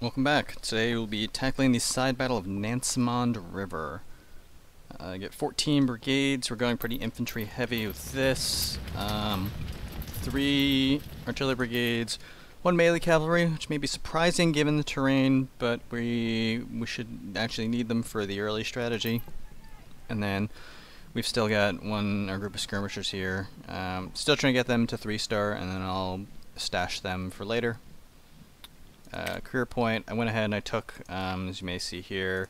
Welcome back. Today we'll be tackling the side battle of Nansemond River. I get 14 brigades. We're going pretty infantry heavy with this. 3 artillery brigades, 1 melee cavalry, which may be surprising given the terrain, but we should actually need them for the early strategy. And then we've still got a group of skirmishers here. Still trying to get them to 3-star, and then I'll stash them for later. Career point, I went ahead and I took, as you may see here,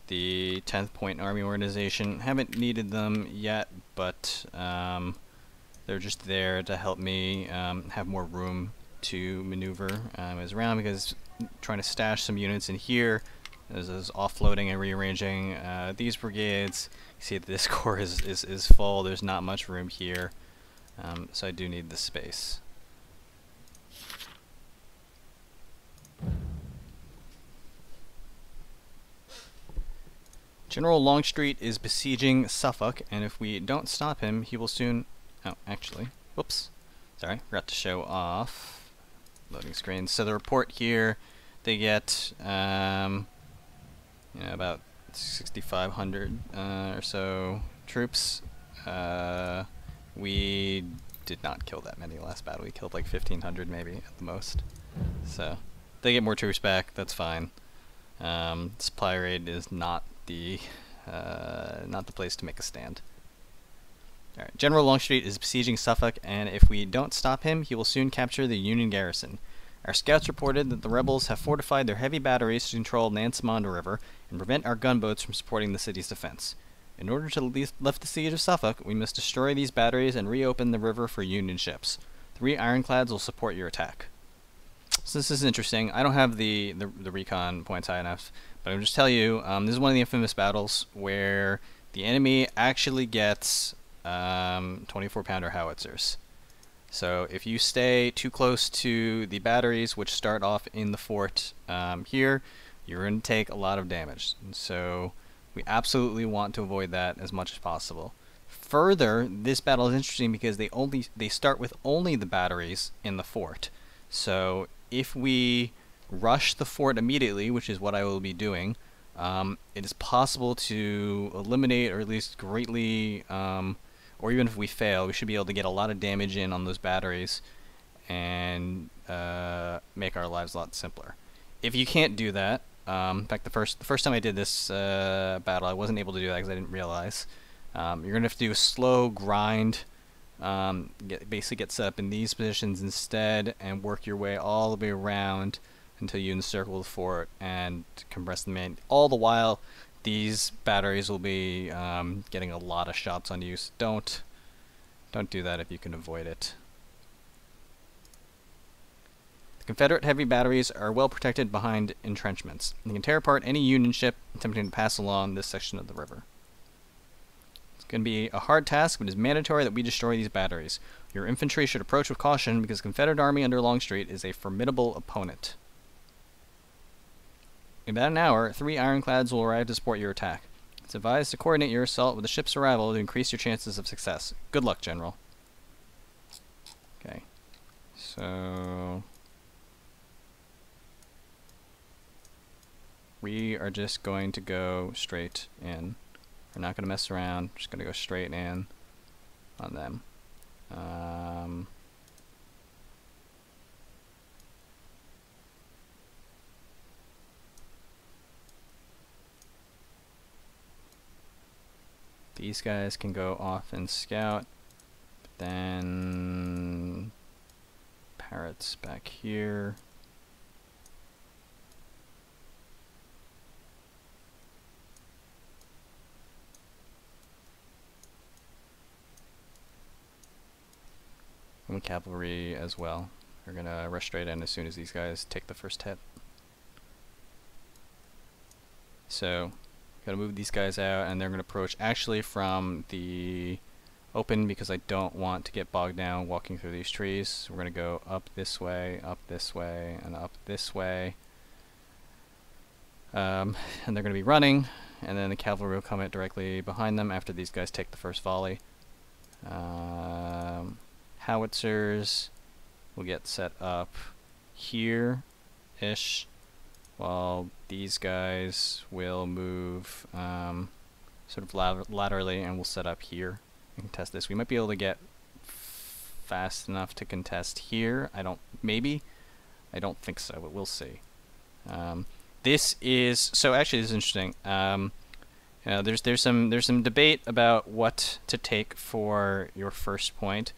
the 10th point army organization. Haven't needed them yet, but they're just there to help me have more room to maneuver as around, because trying to stash some units in here is offloading and rearranging these brigades. You see that this corps is full. There's not much room here, so I do need the space. General Longstreet is besieging Suffolk, and if we don't stop him, he will soon... Oh, actually, whoops. Sorry, forgot to show off. Loading screen. So the report here, they get about 6,500 or so troops. We did not kill that many last battle. We killed like 1,500 maybe at the most. So they get more troops back. That's fine. Supply raid is not the place to make a stand. Alright, General Longstreet is besieging Suffolk, and if we don't stop him, he will soon capture the Union garrison. Our scouts reported that the rebels have fortified their heavy batteries to control Nansemond River and prevent our gunboats from supporting the city's defense. In order to lift the siege of Suffolk, we must destroy these batteries and reopen the river for Union ships. 3 ironclads will support your attack. So this is interesting. I don't have the recon points high enough, but I'll just tell you, this is one of the infamous battles where the enemy actually gets 24-pounder howitzers. So if you stay too close to the batteries, which start off in the fort here, you're going to take a lot of damage. And so we absolutely want to avoid that as much as possible. Further, this battle is interesting because they start with only the batteries in the fort. So if we rush the fort immediately, which is what I will be doing, it is possible to eliminate, or at least greatly, or even if we fail, we should be able to get a lot of damage in on those batteries and make our lives a lot simpler. If you can't do that, in fact, the first time I did this battle, I wasn't able to do that because I didn't realize. You're going to have to do a slow grind. Basically get set up in these positions instead and work your way all the way around until you encircle the fort and compress the main. All the while, these batteries will be getting a lot of shots on you, so don't do that if you can avoid it. The Confederate heavy batteries are well protected behind entrenchments. They can tear apart any Union ship attempting to pass along this section of the river. It's going to be a hard task, but it is mandatory that we destroy these batteries. Your infantry should approach with caution because the Confederate army under Longstreet is a formidable opponent. In about an hour, 3 ironclads will arrive to support your attack. It's advised to coordinate your assault with the ship's arrival to increase your chances of success. Good luck, General. Okay, so we are just going to go straight in. We're not going to mess around. We're just going to go straight in on them. These guys can go off and scout. But then parrots back here. And cavalry as well. We're gonna rush straight in as soon as these guys take the first hit. So, gotta move these guys out, and they're gonna approach actually from the open because I don't want to get bogged down walking through these trees. So we're gonna go up this way, and up this way. And they're gonna be running, and then the cavalry will come in directly behind them after these guys take the first volley. Howitzers will get set up here-ish, while these guys will move sort of laterally, and we'll set up here and contest this. We might be able to get fast enough to contest here. I don't think so, but we'll see. This is actually this is interesting. You know, there's some debate about what to take for your first point.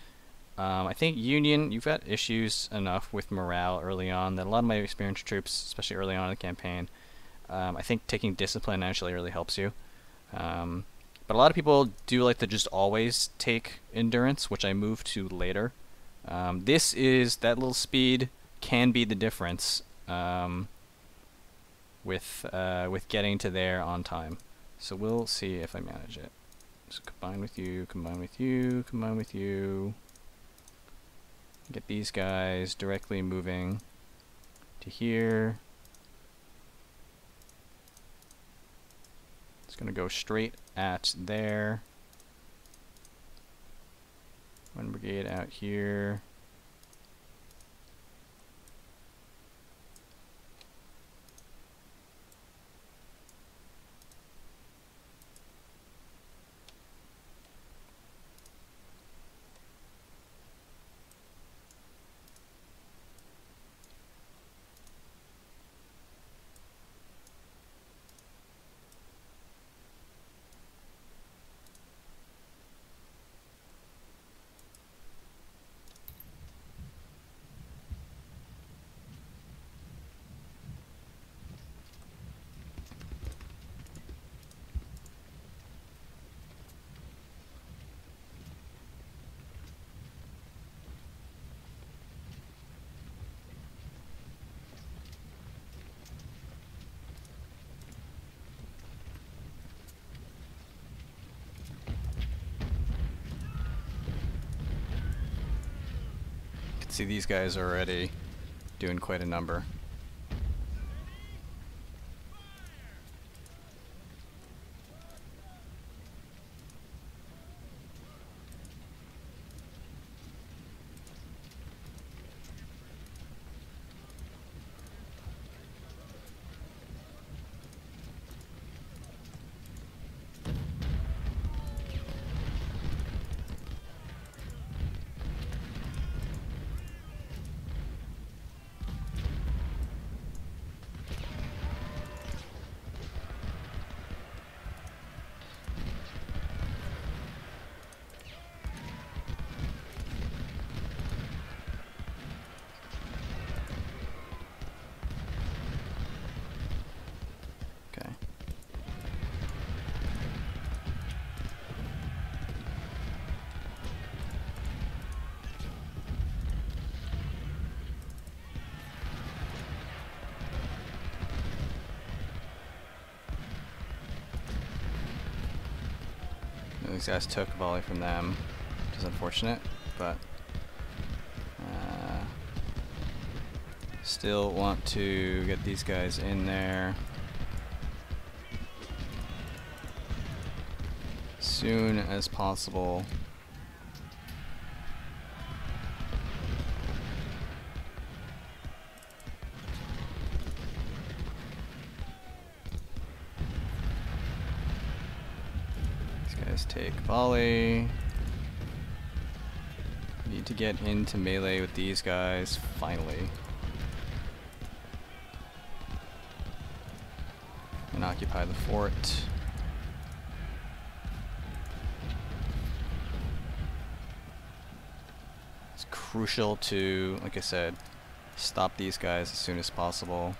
I think Union, you've got issues enough with morale early on that a lot of my experienced troops, especially early on in the campaign, I think taking discipline actually really helps you. But a lot of people do like to just always take endurance, which I move to later. This is that little speed can be the difference with getting to there on time. So we'll see if I manage it. So combine with you, combine with you, combine with you. Get these guys directly moving to here. It's going to go straight at there. One brigade out here. See, these guys are already doing quite a number. These guys took a volley from them, which is unfortunate, but still want to get these guys in there as soon as possible. Take volley. Need to get into melee with these guys finally. And occupy the fort. It's crucial to, like I said, stop these guys as soon as possible.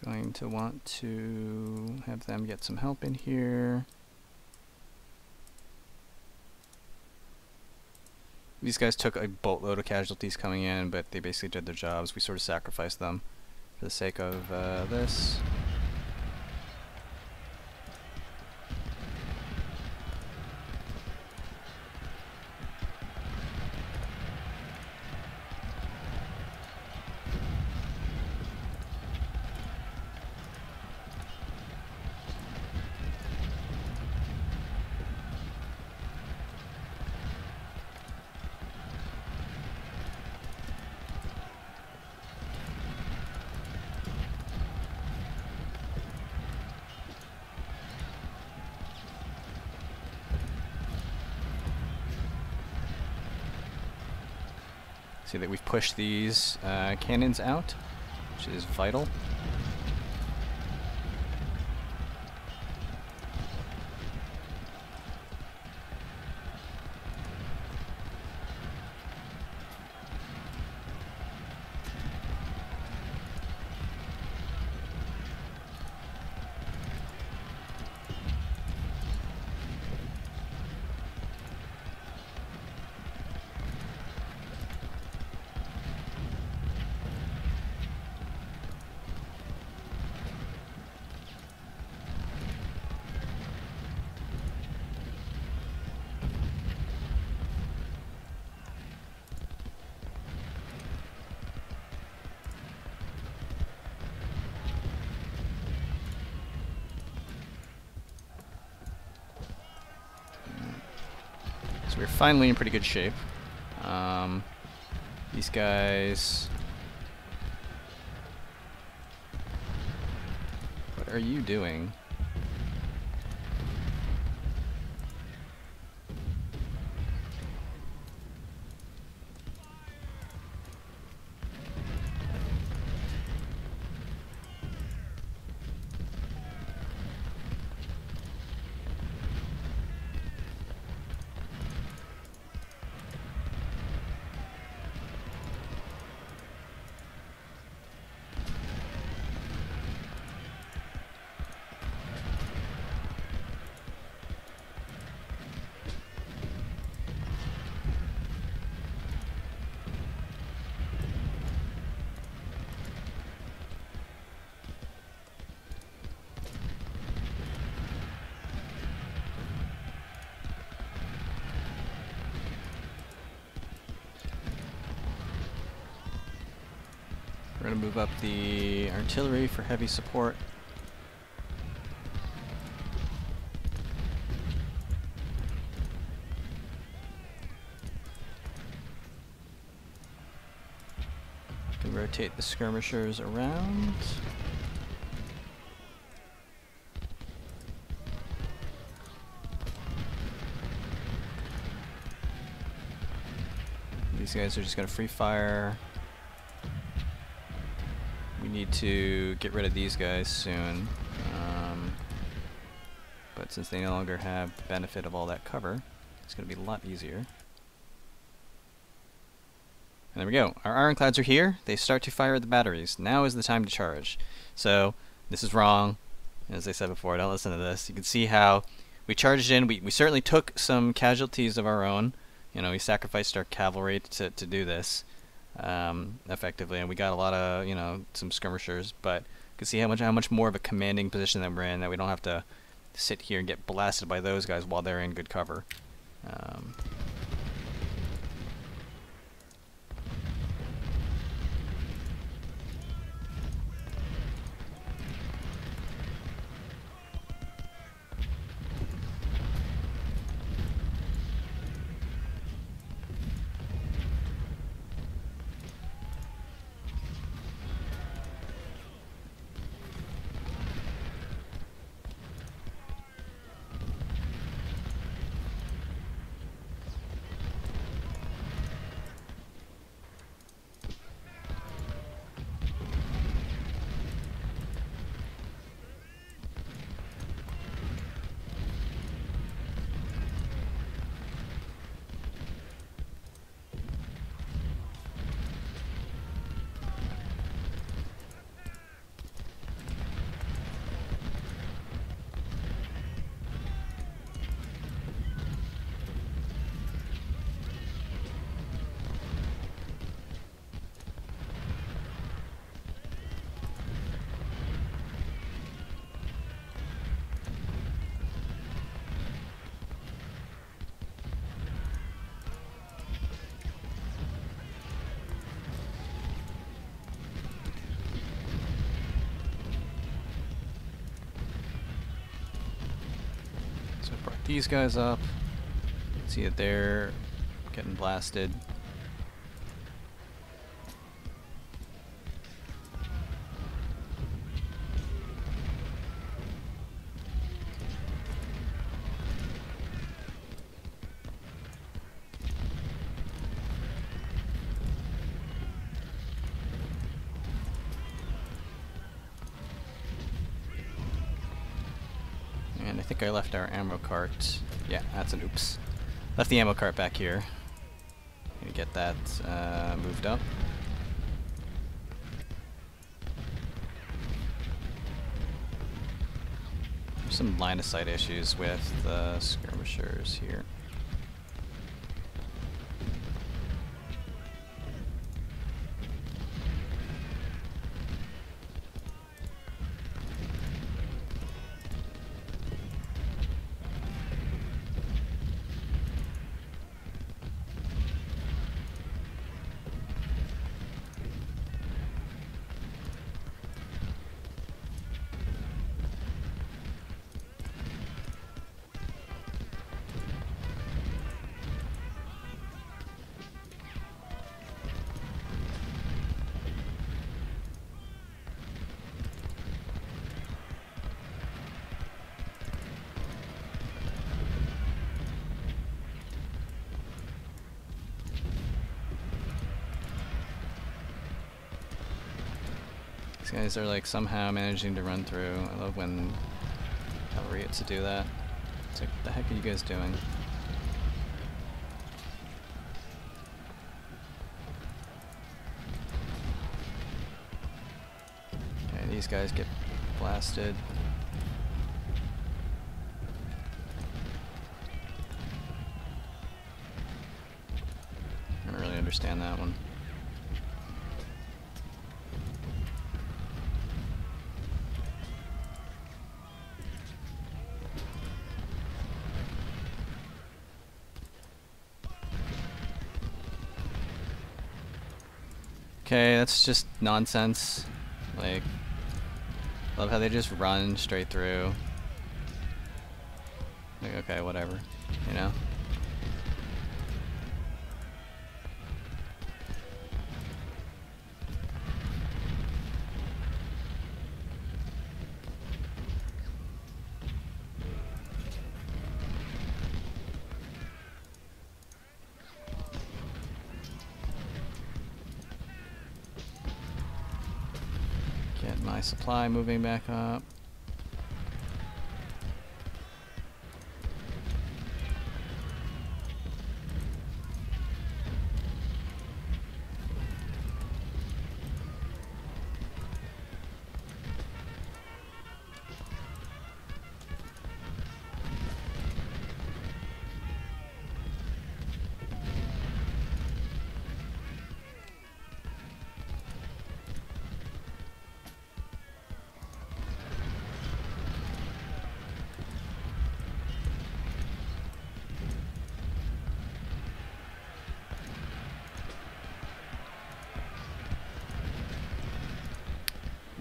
Going to want to have them get some help in here. these guys took a boatload of casualties coming in, but they basically did their jobs. We sort of sacrificed them for the sake of this. See that we've pushed these cannons out, which is vital. So we're finally in pretty good shape. These guys... What are you doing? We're going to move up the artillery for heavy support. Can rotate the skirmishers around. These guys are just going to free fire. We need to get rid of these guys soon, but since they no longer have the benefit of all that cover, it's going to be a lot easier. And there we go. Our ironclads are here. They start to fire at the batteries. Now is the time to charge. So this is wrong. As I said before, don't listen to this. You can see how we charged in. We certainly took some casualties of our own. You know, we sacrificed our cavalry to do this. Effectively, and we got a lot of, you know, some skirmishers, but you can see how much more of a commanding position that we're in, that we don't have to sit here and get blasted by those guys while they're in good cover. these guys up. See that they're getting blasted. And I think I left our ammo cart. Yeah, that's an oops. Left the ammo cart back here. Gonna get that moved up. There's some line of sight issues with the skirmishers here. These guys are like somehow managing to run through. I love when cavalry gets to do that. It's like, what the heck are you guys doing? Okay, these guys get blasted. I don't really understand that one. Okay, that's just nonsense. Like, love how they just run straight through. Like, okay, whatever, you know? Get my supply moving back up.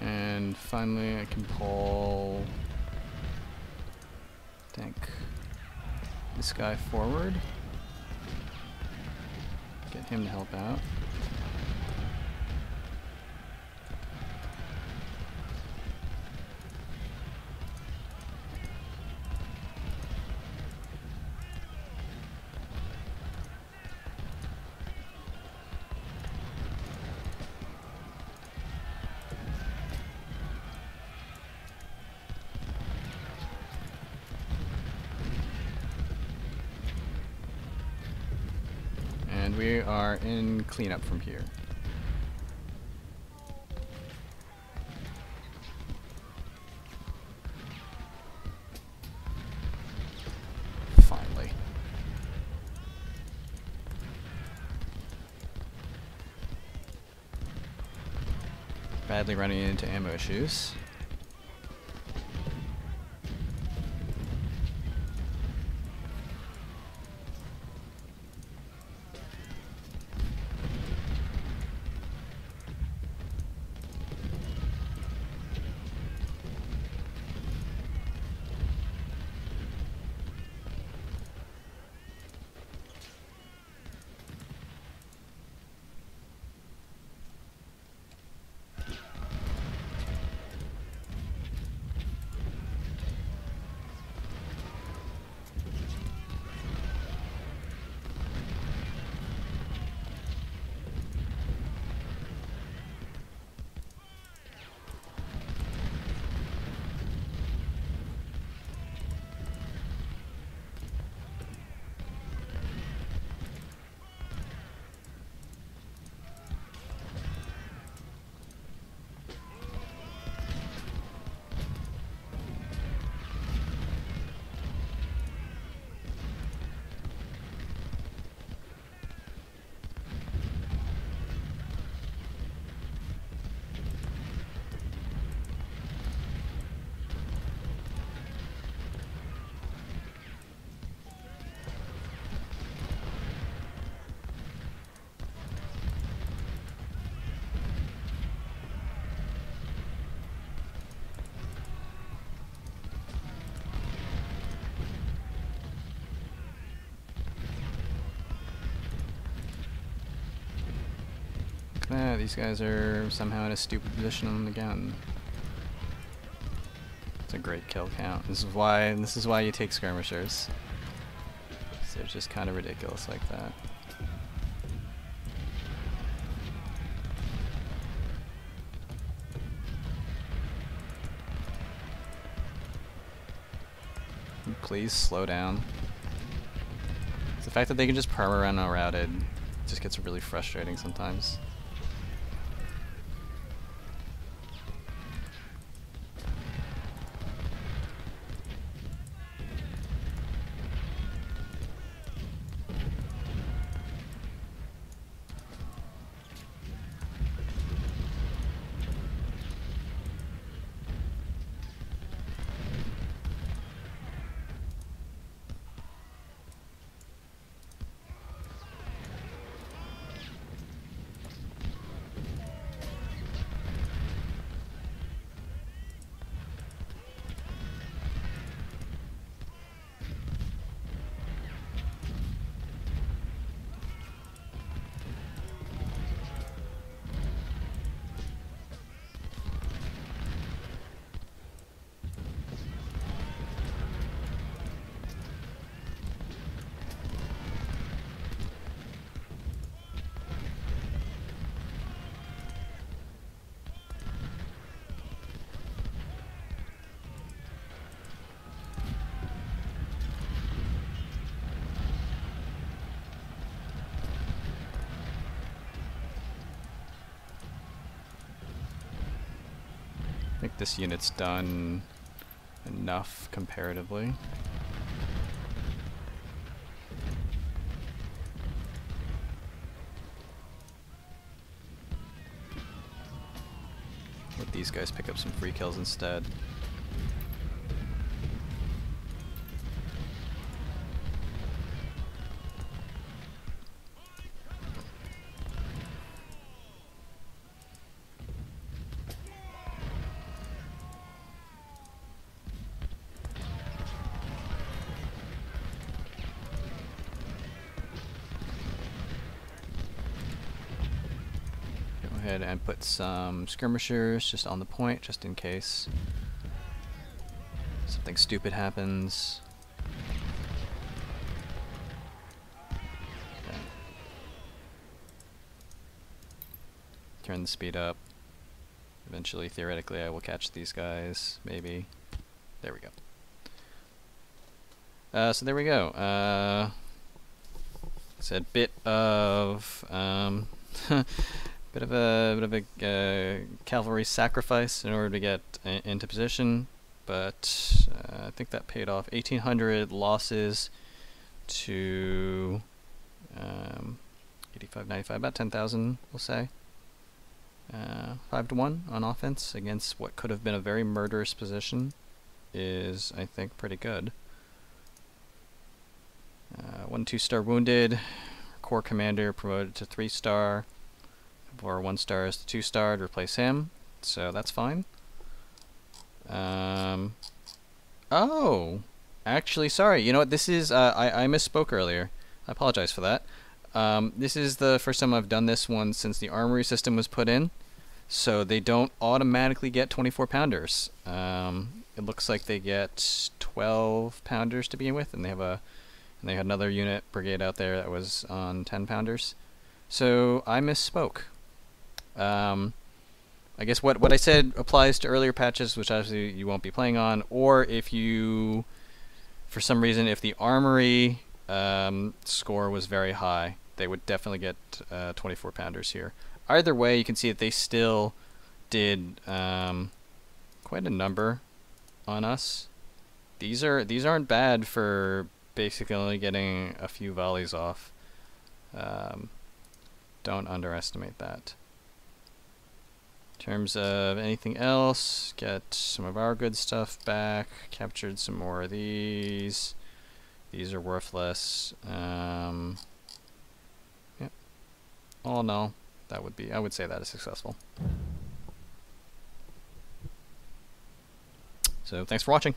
And finally I can pull, I think, this guy forward. Get him to help out. And we are in cleanup from here. Finally. Badly running into ammo issues. these guys are somehow in a stupid position again. It's a great kill count. This is why you take skirmishers. So they're just kind of ridiculous like that. Please slow down. The fact that they can just perma-run unrouted just gets really frustrating sometimes. I think this unit's done enough comparatively. Let these guys pick up some free kills instead. Ahead and put some skirmishers just on the point, just in case something stupid happens. Okay. Turn the speed up. Eventually, theoretically, I will catch these guys, maybe. There we go. So there we go. It's a bit of bit of a cavalry sacrifice in order to get into position, but I think that paid off. 1,800 losses to 85, 95, about 10,000, we'll say. 5-1 on offense against what could have been a very murderous position is, I think, pretty good. 1 2-star wounded, corps commander promoted to 3-star. Or 1-star is the 2-star to replace him, so that's fine. Oh, actually, sorry. You know what? This is I misspoke earlier. I apologize for that. This is the first time I've done this one since the armory system was put in, so they don't automatically get 24-pounders. It looks like they get 12-pounders to begin with, and they had another unit brigade out there that was on 10-pounders. So I misspoke. I guess what I said applies to earlier patches, which obviously you won't be playing on, or if you, for some reason, if the armory score was very high, they would definitely get 24-pounders here. Either way, you can see that they still did quite a number on us. These aren't bad for basically only getting a few volleys off. Don't underestimate that. In terms of anything else, get some of our good stuff back, captured some more of these. These are worthless. Yep. All in all, I would say that is successful. So thanks for watching.